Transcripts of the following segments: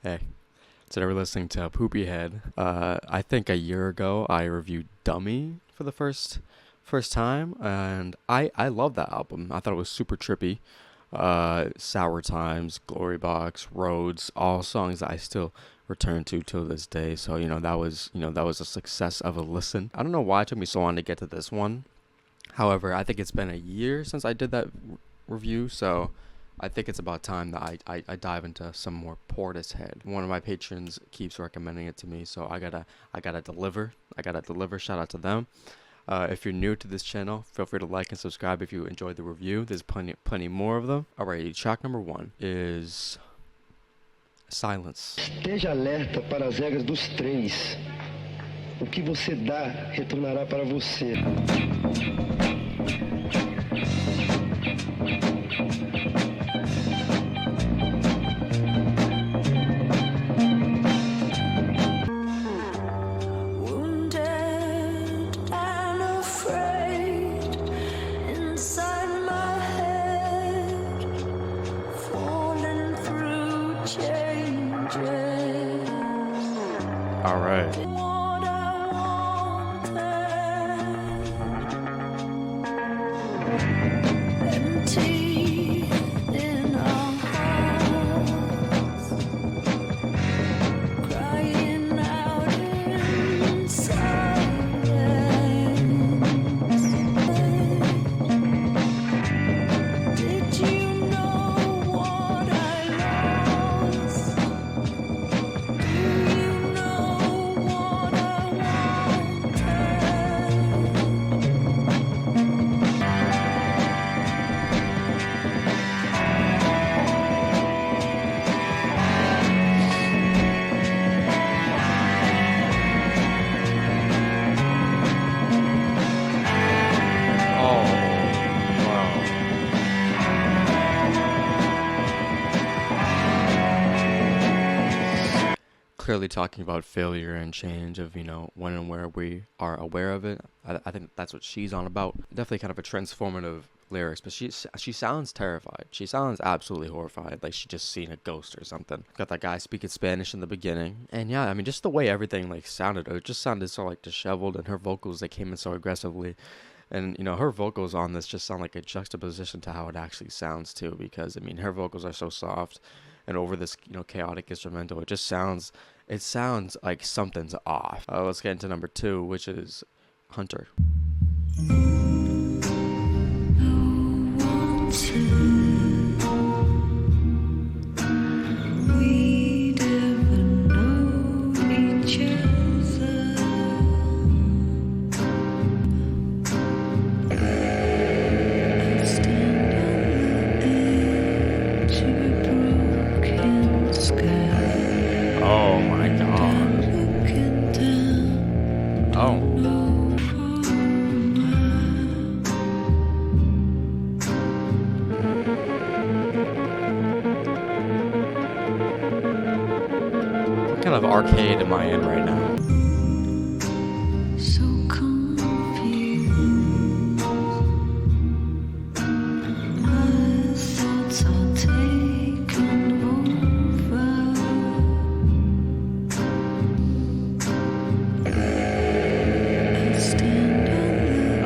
Hey, today we're listening to Portishead. I think a year ago I reviewed Dummy for the first time, and I love that album. I thought it was super trippy. Sour Times, Glory Box, Roads, all songs that I still return to till this day. So that was a success of a listen. I don't know why it took me so long to get to this one. However, I think it's been a year since I did that review, so I think it's about time that I dive into some more Portishead. One of my patrons keeps recommending it to me, so I gotta deliver. I gotta deliver. Shout out to them. If you're new to this channel, feel free to like and subscribe if you enjoyed the review. There's plenty more of them. Alright, track number 1 is Silence. Esteja alerta para as regras dos três. O que você dá retornará para você. Alright. Clearly talking about failure and change of, when and where we are aware of it. I think that's what she's on about. Definitely kind of a transformative lyrics, but she sounds terrified. She sounds absolutely horrified, like she just seen a ghost or something. Got that guy speaking Spanish in the beginning, and yeah, I mean, just the way everything sounded, it just sounded so disheveled, and her vocals, they came in so aggressively. And, her vocals on this just sound like a juxtaposition to how it actually sounds, too, because, I mean, her vocals are so soft, and over this, chaotic instrumental, it sounds like something's off. Let's get into number 2, which is Hunter. Oh my god. Oh. What kind of arcade am I in right now?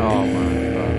Oh my god.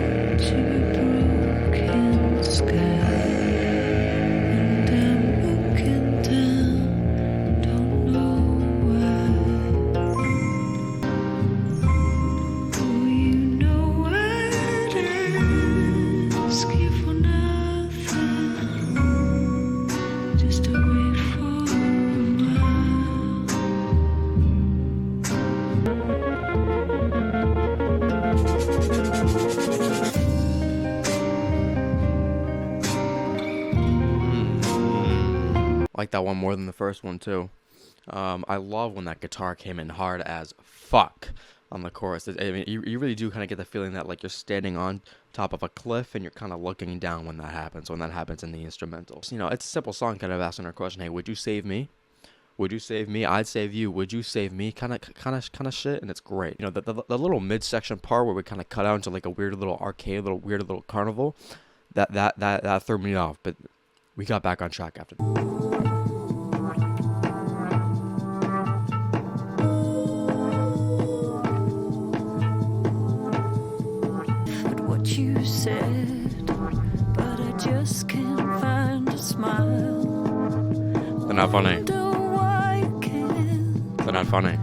Like that one more than the first one too. I love when that guitar came in hard as fuck on the chorus. I mean, you really do kind of get the feeling that you're standing on top of a cliff and you're kind of looking down when that happens in the instrumental. It's a simple song kind of asking her question, hey, would you save me? Would you save me? I'd save you. Would you save me? Kind of shit, and it's great. The little midsection part where we kind of cut out into a weird little arcade, weird little carnival, that threw me off. But we got back on track after. funny. They're not funny.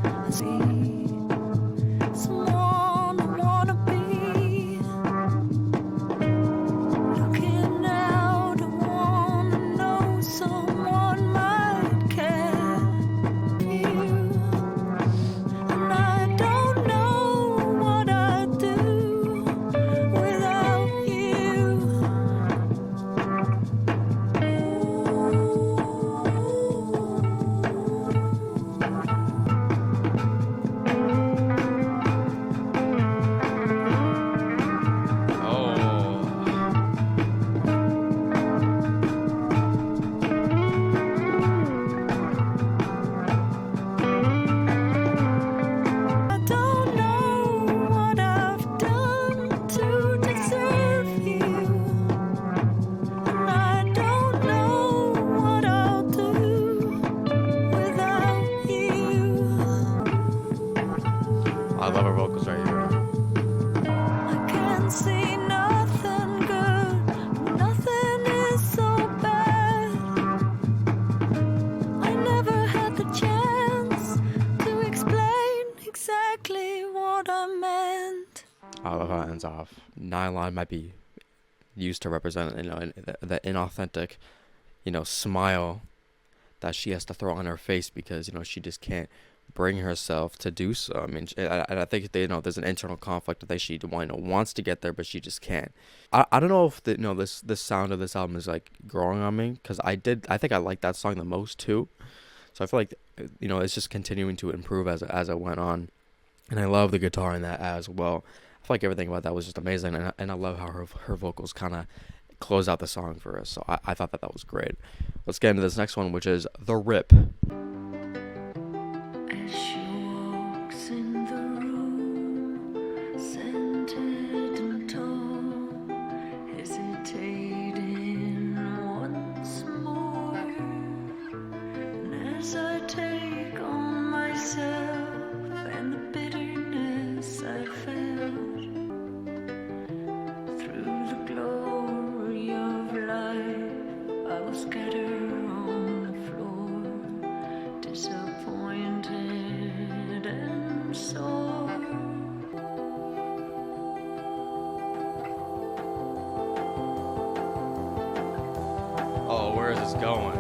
I love her vocals right here. I can't see nothing good, nothing is so bad. I never had the chance to explain exactly what I meant. I love how it ends off. Nylon might be used to represent, the inauthentic, smile that she has to throw on her face because, she just can't bring herself to do so. I mean, I think there's an internal conflict that she wants to get there, but she just can't. I don't know if this sound of this album is like growing on me, because I think I like that song the most too. So I feel like it's just continuing to improve as it went on, and I love the guitar in that as well. I feel like everything about that was just amazing, and I love how her vocals kind of close out the song for us. So I thought that was great. Let's get into this next one, which is The Rip. As she walks in the room, scented and tall, hesitating once more. And as I take on myself and the bitterness I felt through the glory of life, I will scatter on the floor, disappointed and sore. Oh, where is this going?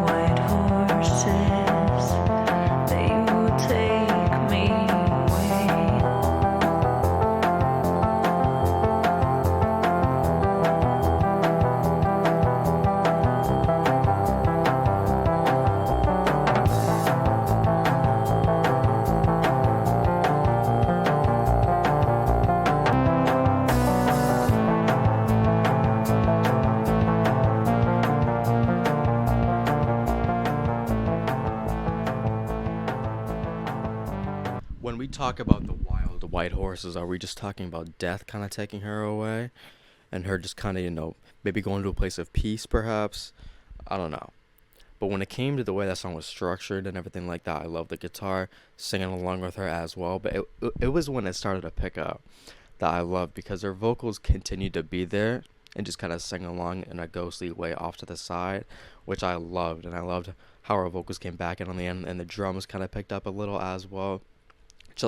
White horses, they will take me away. When we talk about the wild white horses, are we just talking about death kind of taking her away, and her just kind of, maybe going to a place of peace, perhaps? I don't know. But when it came to the way that song was structured and everything like that, I love the guitar, singing along with her as well. But it was when it started to pick up that I loved, because her vocals continued to be there and just kind of sing along in a ghostly way off to the side, which I loved. And I loved how her vocals came back in on the end, and the drums kind of picked up a little as well.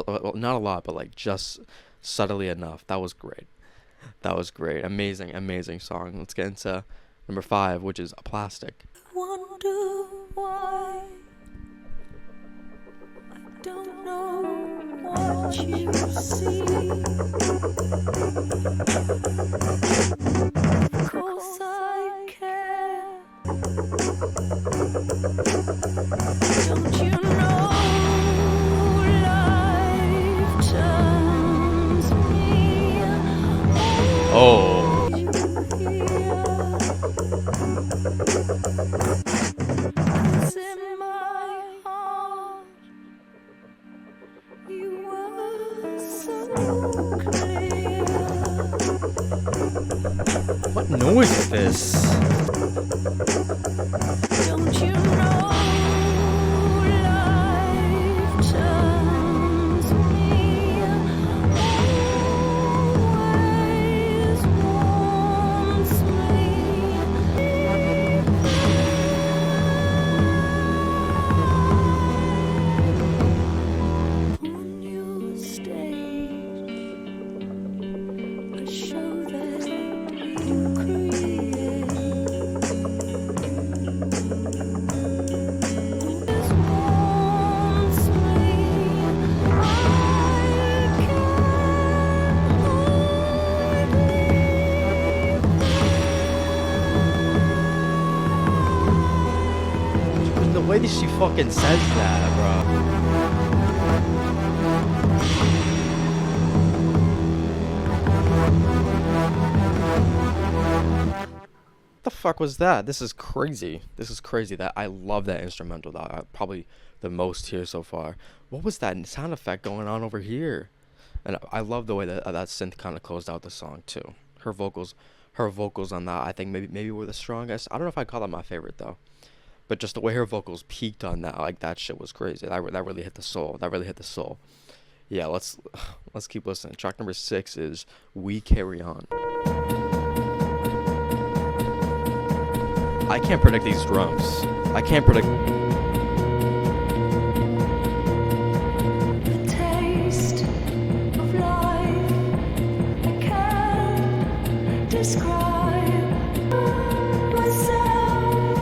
Well, not a lot, but like just subtly enough. That was great. That was great. Amazing, amazing song. Let's get into number 5, which is Plastic. Wonder why I don't know what you see. Of course I care. Don't you know life turns me Oh. Cause in my heart you were so clear. What noise is this? Don't you know life turns me always wants me on your stage, a show that you create. This wants me, I The way that she fucking says that, bro. What the fuck was that? This is crazy. This is crazy. That I love that instrumental. That probably the most here so far. What was that sound effect going on over here? And I love the way that that synth kind of closed out the song too. Her vocals on that, I think maybe were the strongest. I don't know if I'd call that my favorite though. But just the way her vocals peaked on that, like that shit was crazy. That really hit the soul. That really hit the soul. Yeah, let's keep listening. Track number 6 is "We Carry On." I can't predict these drums. I can't predict. the taste of life I can't describe myself.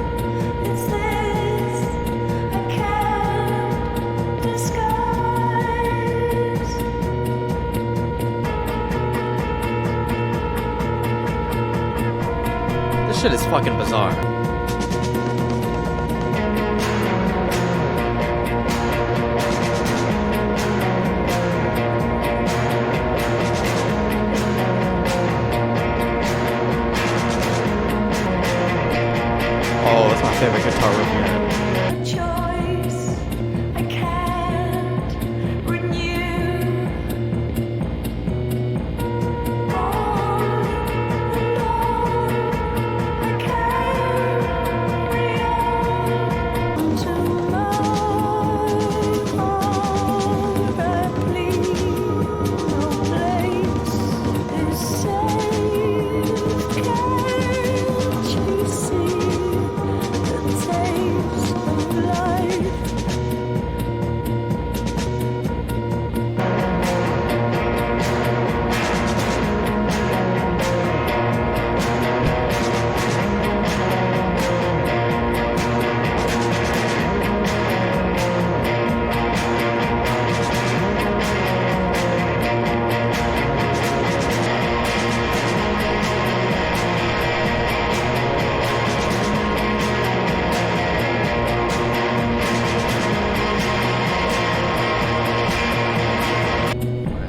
It's this I can't disguise. This shit is fucking bizarre. Oh, that's my favorite guitar riff yet. A choice I can't renew. On and on I carry on to my heart. I plead, no place is safe. Can't you see the taste of life?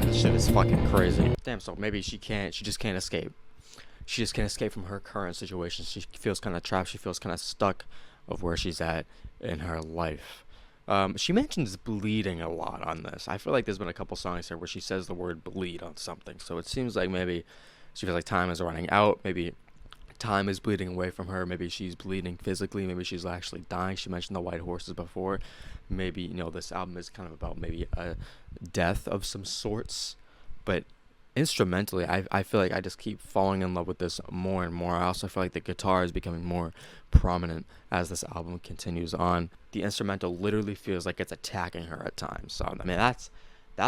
This shit is fucking crazy. Damn, so maybe she just can't escape. She just can't escape from her current situation. She feels kind of trapped. She feels kind of stuck of where she's at in her life. She mentions bleeding a lot on this. I feel like there's been a couple songs here where she says the word bleed on something. So it seems like maybe she feels like time is running out. Maybe time is bleeding away from her. Maybe she's bleeding physically. Maybe she's actually dying. She mentioned the white horses before. Maybe, this album is kind of about maybe a death of some sorts. But instrumentally, I feel like I just keep falling in love with this more and more. I also feel like the guitar is becoming more prominent as this album continues on. The instrumental literally feels like it's attacking her at times. So, I mean, that's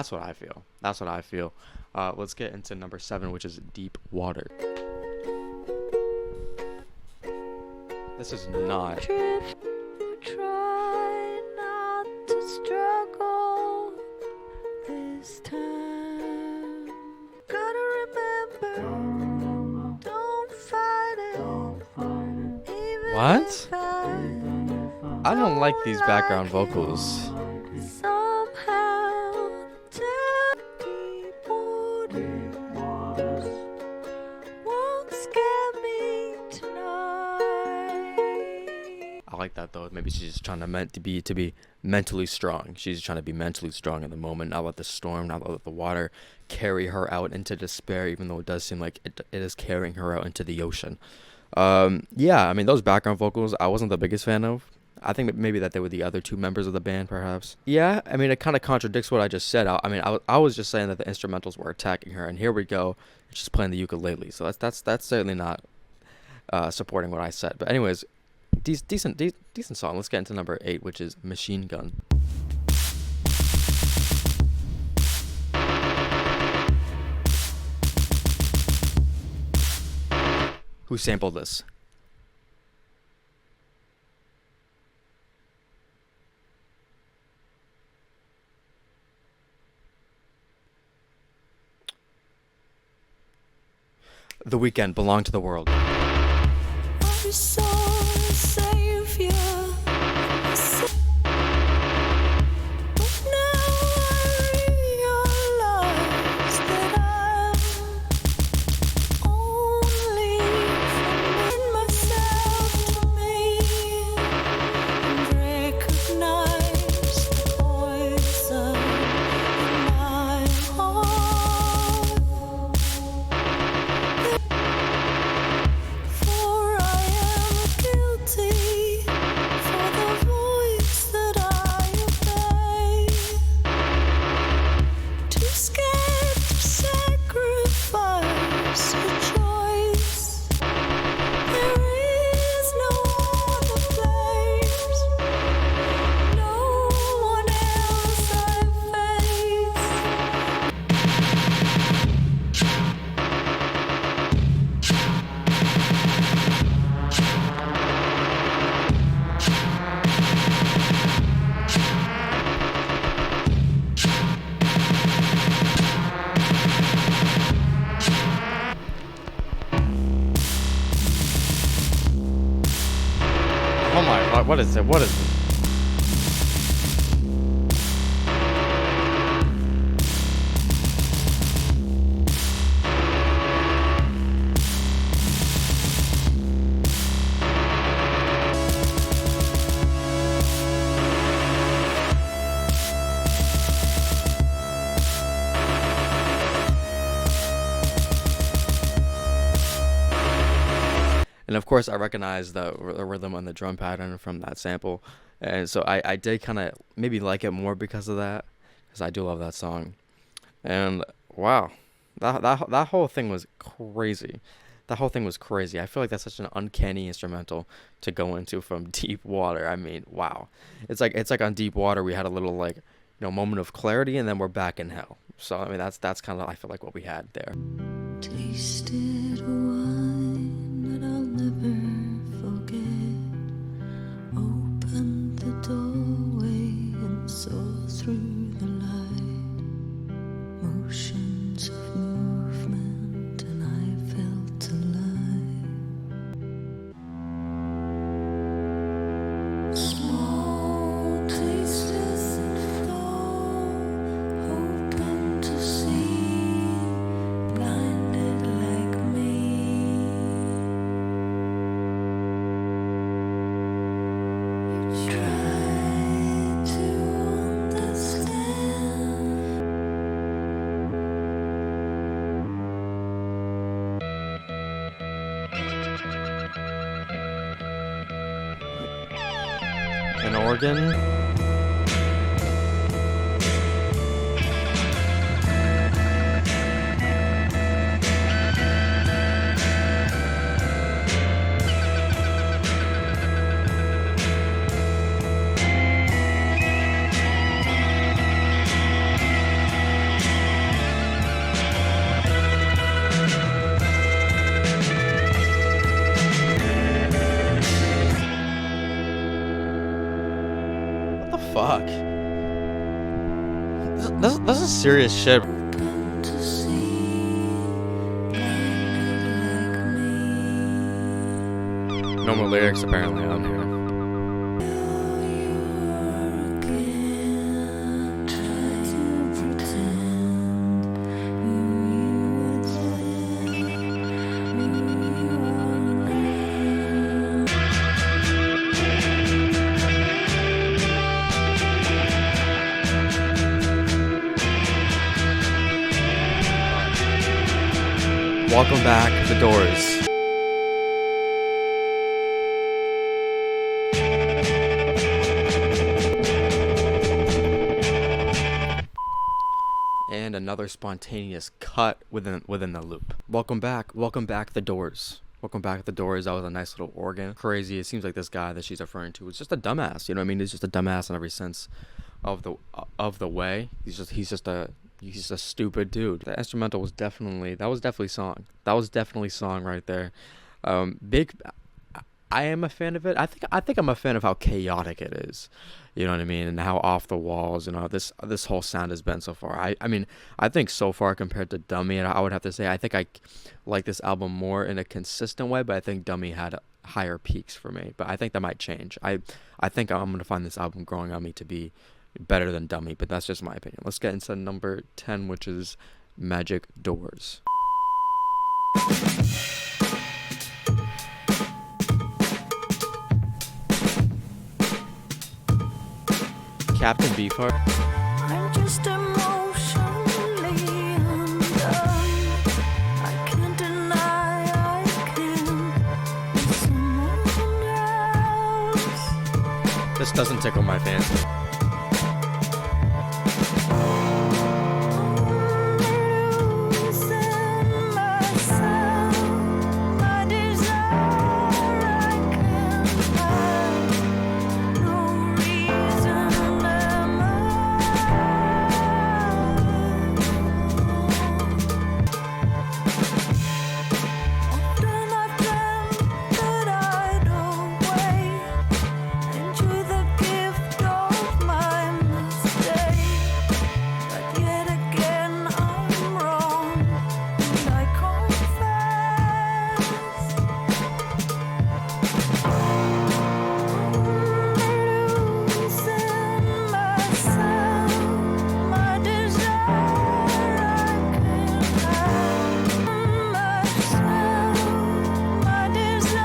what I feel. That's what I feel. Let's get into number 7, which is Deep Water. This is not. Drift, try not to struggle this time. Gotta remember, don't fight it. Even What? if I don't like these background vocals. somehow deep waters won't scare me tonight. like that though. Maybe she's just trying to be mentally strong. She's trying to be mentally strong in the moment, not let the storm, not let the water carry her out into despair, even though it does seem like it is carrying her out into the ocean. Yeah, I mean, those background vocals I wasn't the biggest fan of. I think maybe that they were the other two members of the band, perhaps. Yeah, I mean, it kind of contradicts what I just said. I was just saying that the instrumentals were attacking her, and here we go, she's playing the ukulele. So that's certainly not supporting what I said. But anyways, decent song. Let's get into number 8, which is Machine Gun. Who sampled this? The Weeknd, Belong to the World. I saw a savior. But now I realize that I'm only fooling myself to me and recognize the poison in my heart. For I am guilty for the voice that I obey. Too scared to sacrifice a choice. There is no other place, no one else I face. Oh my god, what is it? What is it? And of course, I recognize the rhythm and the drum pattern from that sample, and so I did kind of maybe like it more because of that, because I do love that song. And wow, that whole thing was crazy. That whole thing was crazy. I feel like that's such an uncanny instrumental to go into from Deep Water. I mean, wow, it's like on Deep Water we had a little like moment of clarity, and then we're back in hell. So I mean that's kind of I feel like what we had there. Tasted wine that I'll never forget. Opened the doorway and saw through the light. Motions of movement and I felt alive. Small tastes that fall, hoping to see, blinded like me. You try to understand. An organ. What the fuck? This is serious shit. Open to see, blinded like me. No more lyrics apparently on here. Welcome back, The Doors. And another spontaneous cut within the loop. Welcome back, The Doors. Welcome back, The Doors. That was a nice little organ. Crazy. It seems like this guy that she's referring to is just a dumbass. You know what I mean? He's just a dumbass in every sense of the way. He's just a stupid dude. The instrumental was definitely song. That was definitely song right there. Big. I am a fan of it. I think I'm a fan of how chaotic it is. You know what I mean? And how off the walls, this whole sound has been so far. I mean, I think so far compared to Dummy, I would have to say I think I like this album more in a consistent way, but I think Dummy had higher peaks for me. But I think that might change. I think I'm going to find this album growing on me to be better than Dummy, but that's just my opinion. Let's get into number 10, which is Magic Doors. Captain Beefheart. I'm just emotionally undone. I can't deny I can be someone else. This doesn't tickle my fancy. Losing myself, my desire I can't hide. No reason am I. Often I've dreamt that I'd away, enjoy the gift of my mistake. But yet again I'm wrong, and I confess. Losing myself, my desire I can't hide. Myself, my desire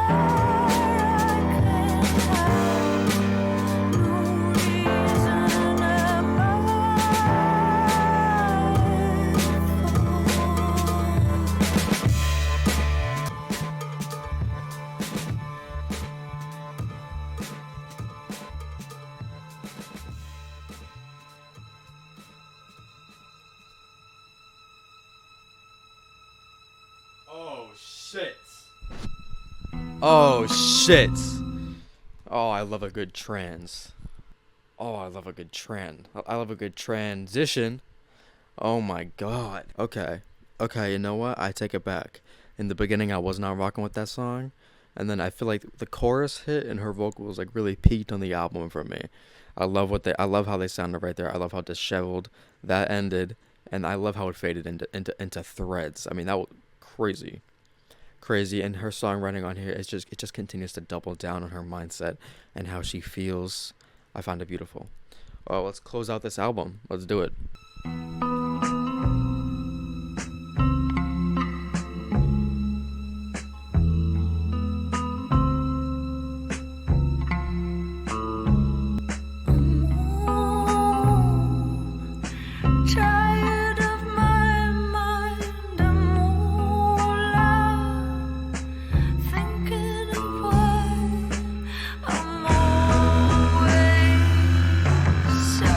I can't hide. No reason am I Oh shit. Oh shit. Oh, I love a good trans. Oh, I love a good I love a good transition. Oh my god. Okay, you know what? I take it back. In the beginning, I was not rocking with that song. And then I feel like the chorus hit and her vocals like really peaked on the album for me. I love how they sounded right there. I love how disheveled that ended. And I love how it faded into threads. I mean, that was crazy. And her songwriting on here it just continues to double down on her mindset and how she feels. I find it beautiful. Well, let's close out this album. Let's do it. tired of my mind, I'm all out, thinking of why I'm always so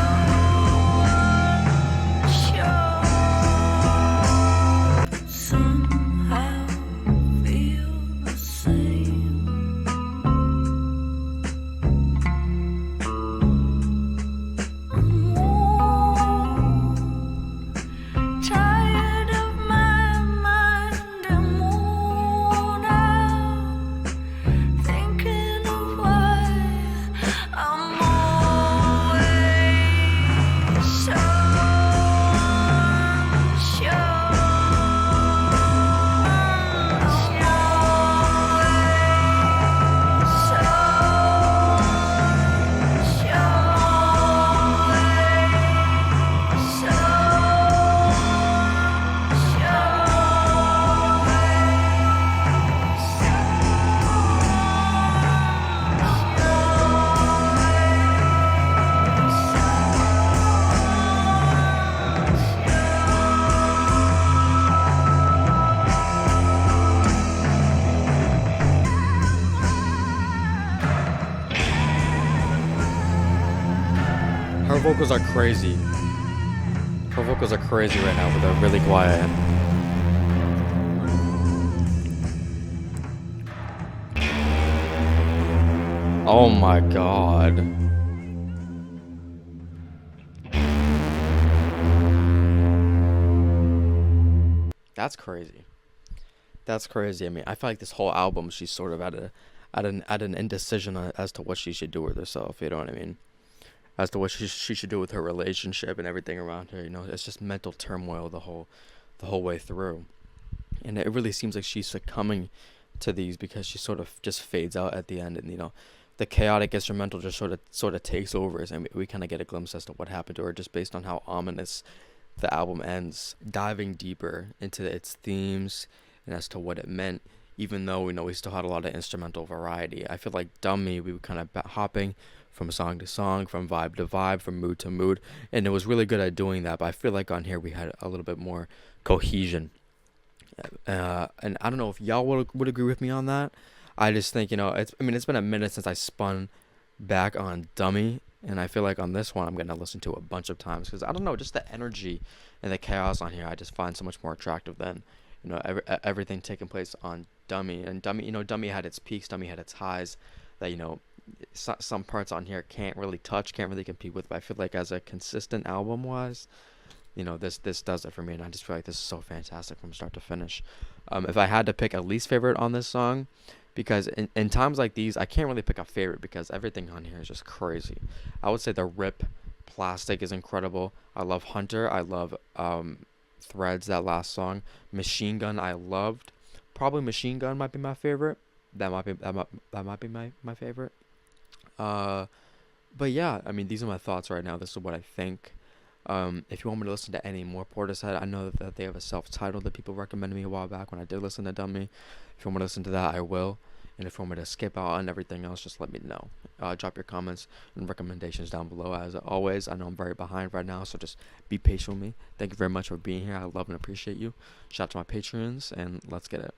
Her vocals are crazy. Her vocals are crazy right now, but they're really quiet. Oh my god. That's crazy. That's crazy. I mean, I feel like this whole album, she's sort of at an indecision as to what she should do with herself. You know what I mean? As to what she should do with her relationship and everything around her. You know, it's just mental turmoil the whole way through, and it really seems like she's succumbing to these because she sort of just fades out at the end, and the chaotic instrumental just sort of takes over, and we kind of get a glimpse as to what happened to her just based on how ominous the album ends, diving deeper into its themes and as to what it meant. Even though we still had a lot of instrumental variety, I feel like Dummy, we were kind of hopping from song to song, from vibe to vibe, from mood to mood, and it was really good at doing that. But I feel like on here we had a little bit more cohesion, and I don't know if y'all would agree with me on that. I just think it's been a minute since I spun back on Dummy, and I feel like on this one I'm gonna listen to it a bunch of times because I don't know, just the energy and the chaos on here I just find so much more attractive than everything taking place on Dummy. And Dummy had its peaks, Dummy had its highs that some parts on here can't really compete with. But I feel like as a consistent album wise, this does it for me, and I just feel like this is so fantastic from start to finish. If I had to pick a least favorite on this song, because in times like these, I can't really pick a favorite because everything on here is just crazy. I would say the Rip Plastic is incredible. I love Hunter. I love Threads, that last song. Machine Gun, I loved. Probably Machine Gun might be my favorite. That might be my favorite. Uh, but yeah, I mean, these are my thoughts right now. This is what I think. If you want me to listen to any more Portishead, I know that they have a self-titled that people recommended me a while back when I did listen to Dummy. If you want me to listen to that, I will. And if you want me to skip out on everything else, just let me know. Drop your comments and recommendations down below. As always, I know I'm very behind right now, so just be patient with me. Thank you very much for being here. I love and appreciate you. Shout out to my Patreons, and let's get it.